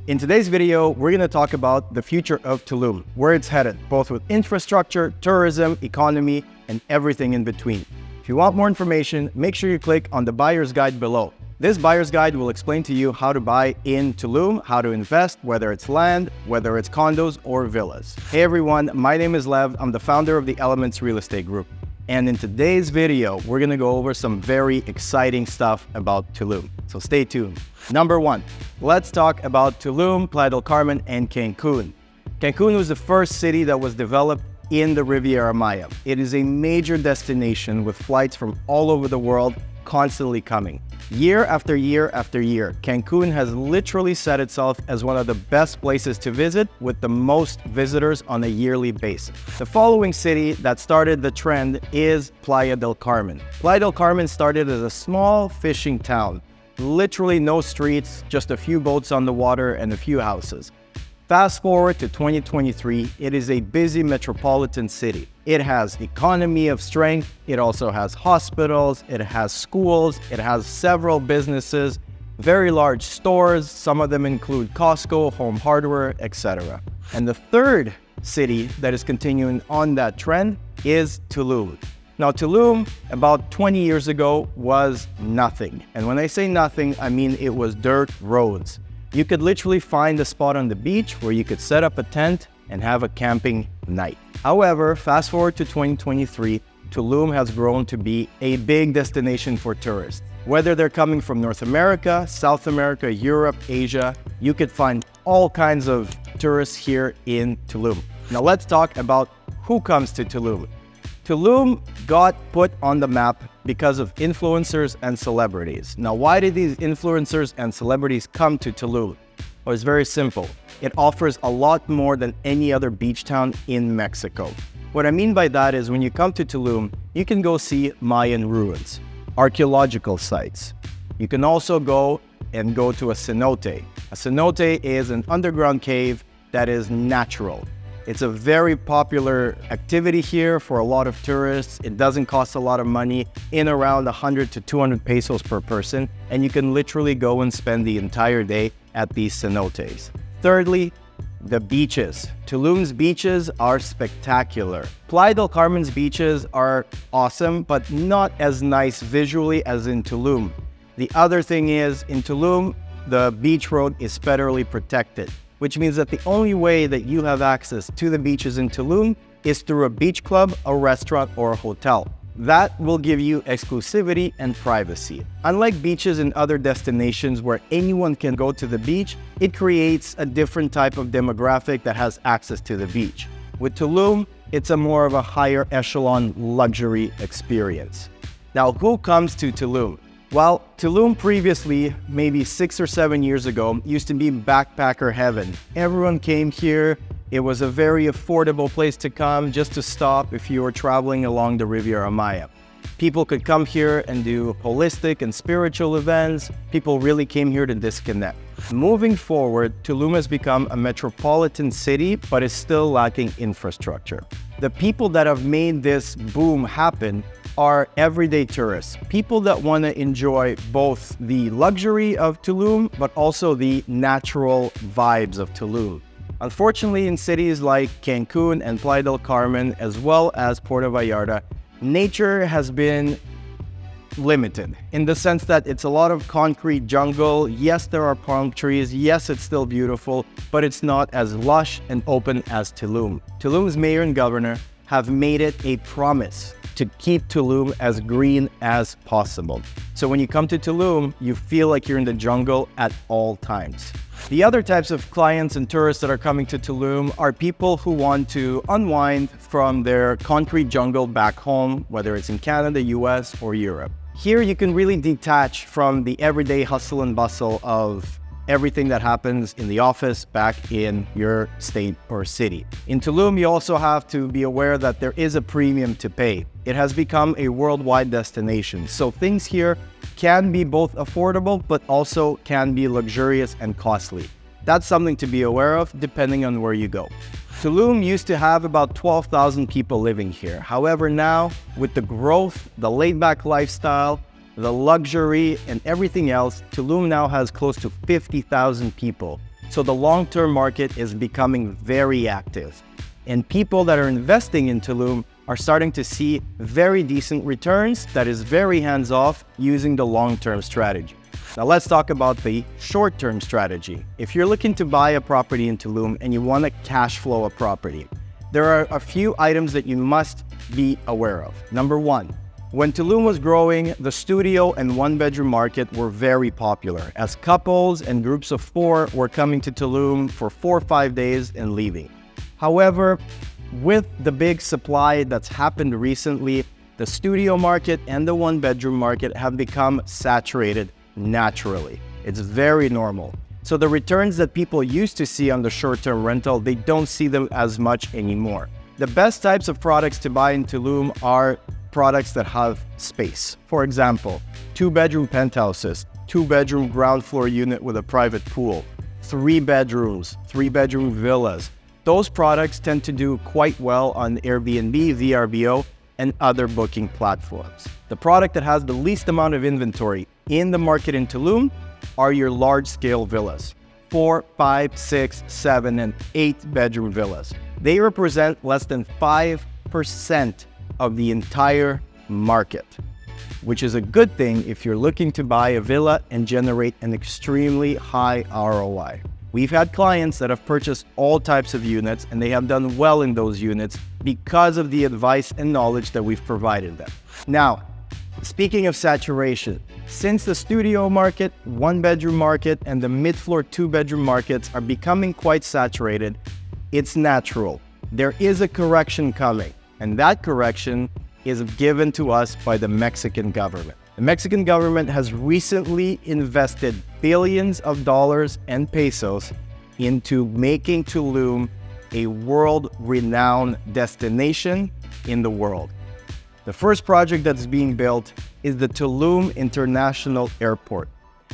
In today's video, we're going to talk about the future of Tulum, where it's headed, both with infrastructure, tourism, economy, and everything in between. If you want more information, make sure you click on the buyer's guide below. This buyer's guide will explain to you how to buy in Tulum, how to invest, whether it's land, whether it's condos or villas. Hey everyone, my name is Lev. I'm the founder of the Elements Real Estate Group. And in today's video, we're going to go over some very exciting stuff about Tulum. So stay tuned. Number one, let's talk about Tulum, Playa del Carmen, and Cancun. Cancun was the first city that was developed in the Riviera Maya. It is a major destination with flights from all over the world constantly coming. Year after year after year, Cancun has literally set itself as one of the best places to visit with the most visitors on a yearly basis. The following city that started the trend is Playa del Carmen. Playa del Carmen started as a small fishing town. Literally no streets, just a few boats on the water and a few houses. Fast forward to 2023, it is a busy metropolitan city. It has economy of strength, it also has hospitals, it has schools, it has several businesses, very large stores, some of them include Costco, Home Hardware, etc. And the third city that is continuing on that trend is Tulum. Now Tulum, about 20 years ago, was nothing. And when I say nothing, I mean it was dirt roads. You could literally find a spot on the beach where you could set up a tent and have a camping night. However, fast forward to 2023, Tulum has grown to be a big destination for tourists. Whether they're coming from North America, South America, Europe, Asia, you could find all kinds of tourists here in Tulum. Now let's talk about who comes to Tulum. Tulum got put on the map because of influencers and celebrities. Now, why did these influencers and celebrities come to Tulum? Well, it's very simple. It offers a lot more than any other beach town in Mexico. What I mean by that is when you come to Tulum, you can go see Mayan ruins, archaeological sites. You can also go to a cenote. A cenote is an underground cave that is natural. It's a very popular activity here for a lot of tourists. It doesn't cost a lot of money, in around 100 to 200 pesos per person, and you can literally go and spend the entire day at these cenotes. Thirdly, the beaches. Tulum's beaches are spectacular. Playa del Carmen's beaches are awesome, but not as nice visually as in Tulum. The other thing is, in Tulum, the beach road is federally protected, which means that the only way that you have access to the beaches in Tulum is through a beach club, a restaurant, or a hotel. That will give you exclusivity and privacy. Unlike beaches in other destinations where anyone can go to the beach, it creates a different type of demographic that has access to the beach. With Tulum, it's a more of a higher echelon luxury experience. Now, who comes to Tulum? Well, Tulum previously, maybe 6 or 7 years ago, used to be backpacker heaven. Everyone came here. It was a very affordable place to come just to stop if you were traveling along the Riviera Maya. People could come here and do holistic and spiritual events. People really came here to disconnect. Moving forward, Tulum has become a metropolitan city, but is still lacking infrastructure. The people that have made this boom happen are everyday tourists, people that want to enjoy both the luxury of Tulum, but also the natural vibes of Tulum. Unfortunately, in cities like Cancun and Playa del Carmen, as well as Puerto Vallarta, nature has been limited in the sense that it's a lot of concrete jungle. Yes, there are palm trees. Yes, it's still beautiful, but it's not as lush and open as Tulum. Tulum's mayor and governor have made it a promise to keep Tulum as green as possible. So when you come to Tulum, you feel like you're in the jungle at all times. The other types of clients and tourists that are coming to Tulum are people who want to unwind from their concrete jungle back home, whether it's in Canada, US, or Europe. Here you can really detach from the everyday hustle and bustle of everything that happens in the office back in your state or city. In Tulum, you also have to be aware that there is a premium to pay. It has become a worldwide destination, so things here can be both affordable, but also can be luxurious and costly. That's something to be aware of depending on where you go. Tulum used to have about 12,000 people living here. However, now with the growth, the laid-back lifestyle, the luxury and everything else, Tulum now has close to 50,000 people. So the long-term market is becoming very active. And people that are investing in Tulum are starting to see very decent returns that is very hands-off using the long-term strategy. Now let's talk about the short-term strategy. If you're looking to buy a property in Tulum and you want to cash flow a property, there are a few items that you must be aware of. Number one, when Tulum was growing, the studio and one-bedroom market were very popular as couples and groups of four were coming to Tulum for 4 or 5 days and leaving. However, with the big supply that's happened recently, the studio market and the one-bedroom market have become saturated naturally. It's very normal. So the returns that people used to see on the short-term rental, they don't see them as much anymore. The best types of products to buy in Tulum are products that have space. For example, 2-bedroom penthouses, 2-bedroom ground floor unit with a private pool, 3 bedrooms, 3-bedroom villas. Those products tend to do quite well on Airbnb, VRBO, and other booking platforms. The product that has the least amount of inventory in the market in Tulum are your large-scale villas. 4, 5, 6, 7, and 8-bedroom villas. They represent less than 5% of the entire market, which is a good thing if you're looking to buy a villa and generate an extremely high ROI. We've had clients that have purchased all types of units and they have done well in those units because of the advice and knowledge that we've provided them. Now, speaking of saturation, since the studio market, one-bedroom market, and the mid-floor 2-bedroom markets are becoming quite saturated, it's natural. There is a correction coming, and that correction is given to us by the Mexican government. The Mexican government has recently invested billions of dollars and pesos into making Tulum a world-renowned destination in the world. The first project that's being built is the Tulum International Airport.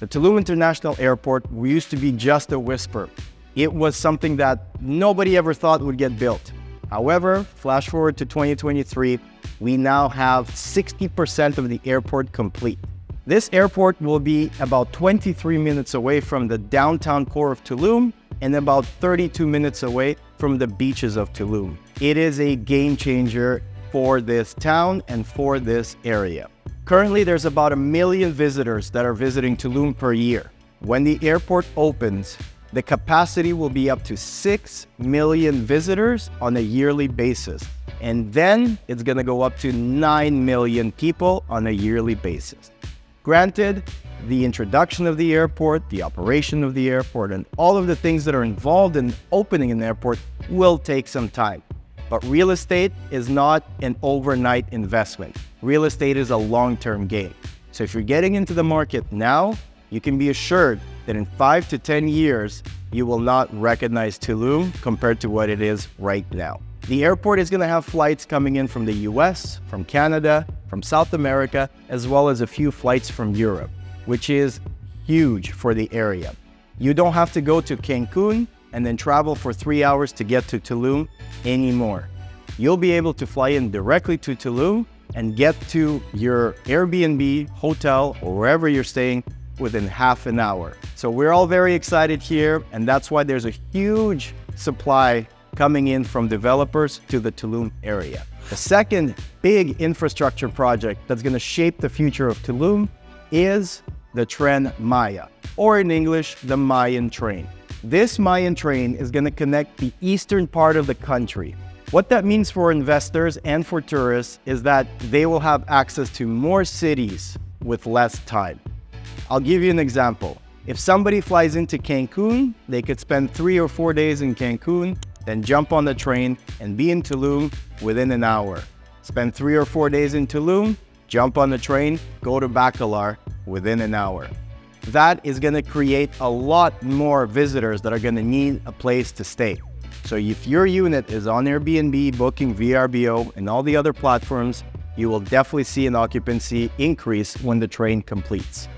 The Tulum International Airport used to be just a whisper. It was something that nobody ever thought would get built. However, flash forward to 2023, we now have 60% of the airport complete. This airport will be about 23 minutes away from the downtown core of Tulum and about 32 minutes away from the beaches of Tulum. It is a game changer for this town and for this area. Currently, there's about 1 million visitors that are visiting Tulum per year. When the airport opens, the capacity will be up to 6 million visitors on a yearly basis. And then it's going to go up to 9 million people on a yearly basis. Granted, the introduction of the airport, the operation of the airport, and all of the things that are involved in opening an airport will take some time. But real estate is not an overnight investment. Real estate is a long-term game. So if you're getting into the market now, you can be assured that in 5 to 10 years, you will not recognize Tulum compared to what it is right now. The airport is going to have flights coming in from the US, from Canada, from South America, as well as a few flights from Europe, which is huge for the area. You don't have to go to Cancun and then travel for 3 hours to get to Tulum anymore. You'll be able to fly in directly to Tulum and get to your Airbnb, hotel, or wherever you're staying within half an hour. So we're all very excited here, and that's why there's a huge supply coming in from developers to the Tulum area. The second big infrastructure project that's going to shape the future of Tulum is the Tren Maya, or in English, the Mayan train. This Mayan train is going to connect the eastern part of the country. What that means for investors and for tourists is that they will have access to more cities with less time. I'll give you an example. If somebody flies into Cancun, they could spend 3 or 4 days in Cancun, then jump on the train and be in Tulum within an hour. Spend 3 or 4 days in Tulum, jump on the train, go to Bacalar within an hour. That is going to create a lot more visitors that are going to need a place to stay. So if your unit is on Airbnb, Booking, VRBO, and all the other platforms, you will definitely see an occupancy increase when the train completes.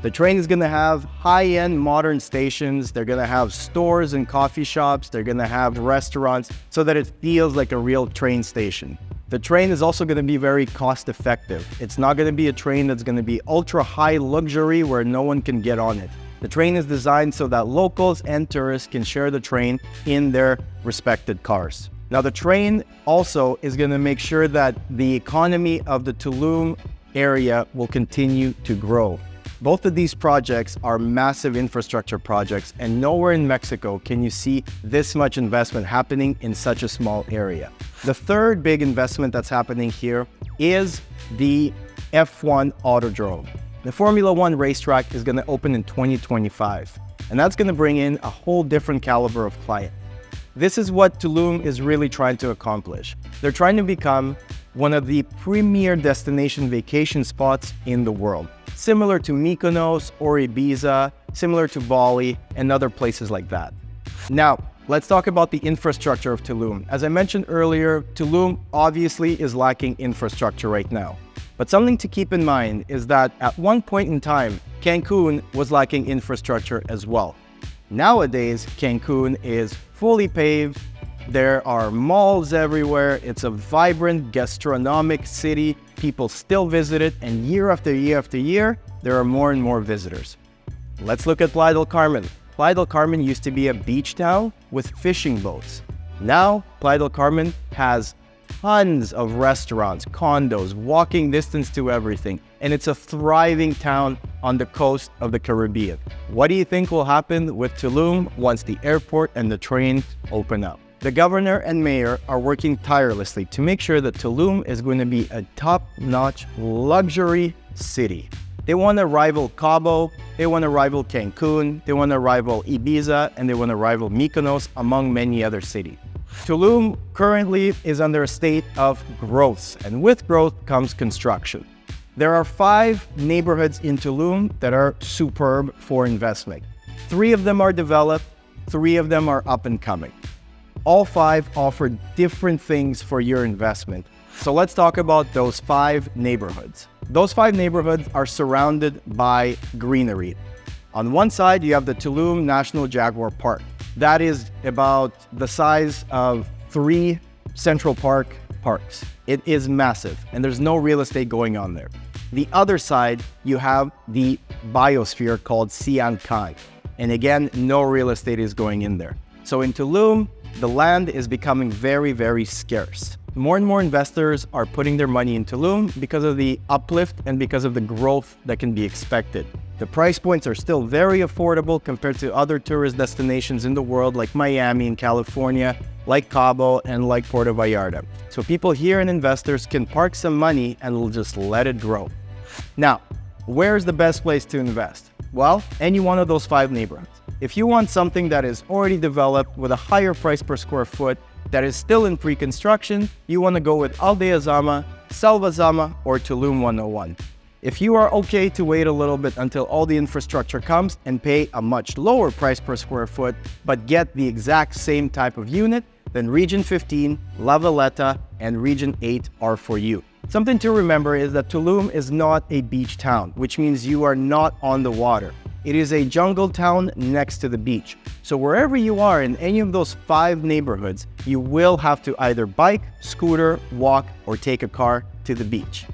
The train is going to have high-end modern stations. They're going to have stores and coffee shops. They're going to have restaurants so that it feels like a real train station. The train is also going to be very cost-effective. It's not going to be a train that's going to be ultra-high luxury where no one can get on it. The train is designed so that locals and tourists can share the train in their respected cars. Now, the train also is going to make sure that the economy of the Tulum area will continue to grow. Both of these projects are massive infrastructure projects, and nowhere in Mexico can you see this much investment happening in such a small area. The third big investment that's happening here is the F1 Autodrome. The Formula One racetrack is going to open in 2025, and that's going to bring in a whole different caliber of client. This is what Tulum is really trying to accomplish. They're trying to become one of the premier destination vacation spots in the world, similar to Mykonos or Ibiza, similar to Bali and other places like that. Now, let's talk about the infrastructure of Tulum. As I mentioned earlier, Tulum obviously is lacking infrastructure right now. But something to keep in mind is that at one point in time, Cancun was lacking infrastructure as well. Nowadays, Cancun is fully paved. There are malls everywhere. It's a vibrant gastronomic city. People still visit it, and year after year after year, there are more and more visitors. Let's look at Playa del Carmen. Playa del Carmen used to be a beach town with fishing boats. Now, Playa del Carmen has tons of restaurants, condos, walking distance to everything, and it's a thriving town on the coast of the Caribbean. What do you think will happen with Tulum once the airport and the train open up? The governor and mayor are working tirelessly to make sure that Tulum is going to be a top-notch luxury city. They want to rival Cabo, they want to rival Cancun, they want to rival Ibiza, and they want to rival Mykonos, among many other cities. Tulum currently is under a state of growth, and with growth comes construction. There are 5 neighborhoods in Tulum that are superb for investment. 3 of them are developed, 3 of them are up and coming. All 5 offer different things for your investment. So let's talk about those 5 neighborhoods. Those 5 neighborhoods are surrounded by greenery. On one side, you have the Tulum National Jaguar Park. That is about the size of 3 Central Park parks. It is massive, and there's no real estate going on there. The other side, you have the biosphere called Sian Kai. And again, no real estate is going in there. So in Tulum, the land is becoming very, very scarce. More and more investors are putting their money in Tulum because of the uplift and because of the growth that can be expected. The price points are still very affordable compared to other tourist destinations in the world like Miami in California, like Cabo, and like Puerto Vallarta. So people here and investors can park some money and will just let it grow. Now, where's the best place to invest? Well, any one of those 5 neighborhoods. If you want something that is already developed with a higher price per square foot, that is still in pre-construction, you want to go with Aldea Zama, Selva Zama, or Tulum 101. If you are okay to wait a little bit until all the infrastructure comes and pay a much lower price per square foot, but get the exact same type of unit, then Region 15, La Valletta, and Region 8 are for you. Something to remember is that Tulum is not a beach town, which means you are not on the water. It is a jungle town next to the beach. So wherever you are in any of those 5 neighborhoods, you will have to either bike, scooter, walk, or take a car to the beach.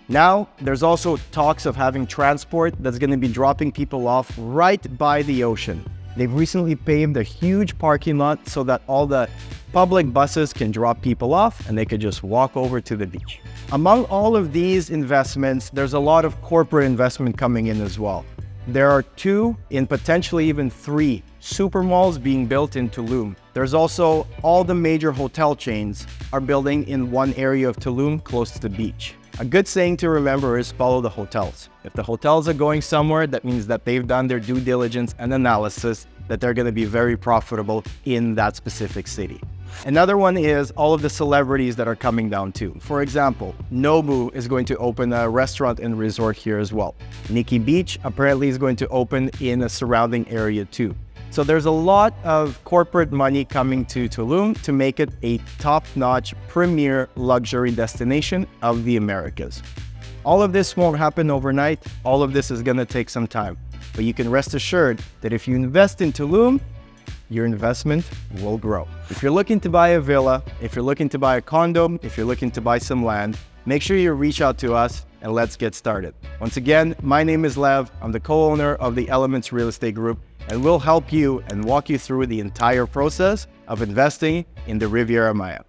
Now, there's also talks of having transport that's going to be dropping people off right by the ocean. They've recently paved a huge parking lot so that all the public buses can drop people off and they could just walk over to the beach. Among all of these investments, there's a lot of corporate investment coming in as well. There are 2 and potentially even 3 super malls being built in Tulum. There's also all the major hotel chains are building in one area of Tulum close to the beach. A good saying to remember is follow the hotels. If the hotels are going somewhere, that means that they've done their due diligence and analysis that they're going to be very profitable in that specific city. Another one is all of the celebrities that are coming down too. For example, Nobu is going to open a restaurant and resort here as well. Nikki Beach apparently is going to open in a surrounding area too. So there's a lot of corporate money coming to Tulum to make it a top-notch premier luxury destination of the Americas. All of this won't happen overnight. All of this is going to take some time. But you can rest assured that if you invest in Tulum, your investment will grow. If you're looking to buy a villa, if you're looking to buy a condo, if you're looking to buy some land, make sure you reach out to us and and let's get started. Once again, my name is Lev. I'm the co-owner of the Elements Real Estate Group, and we'll help you and walk you through the entire process of investing in the Riviera Maya.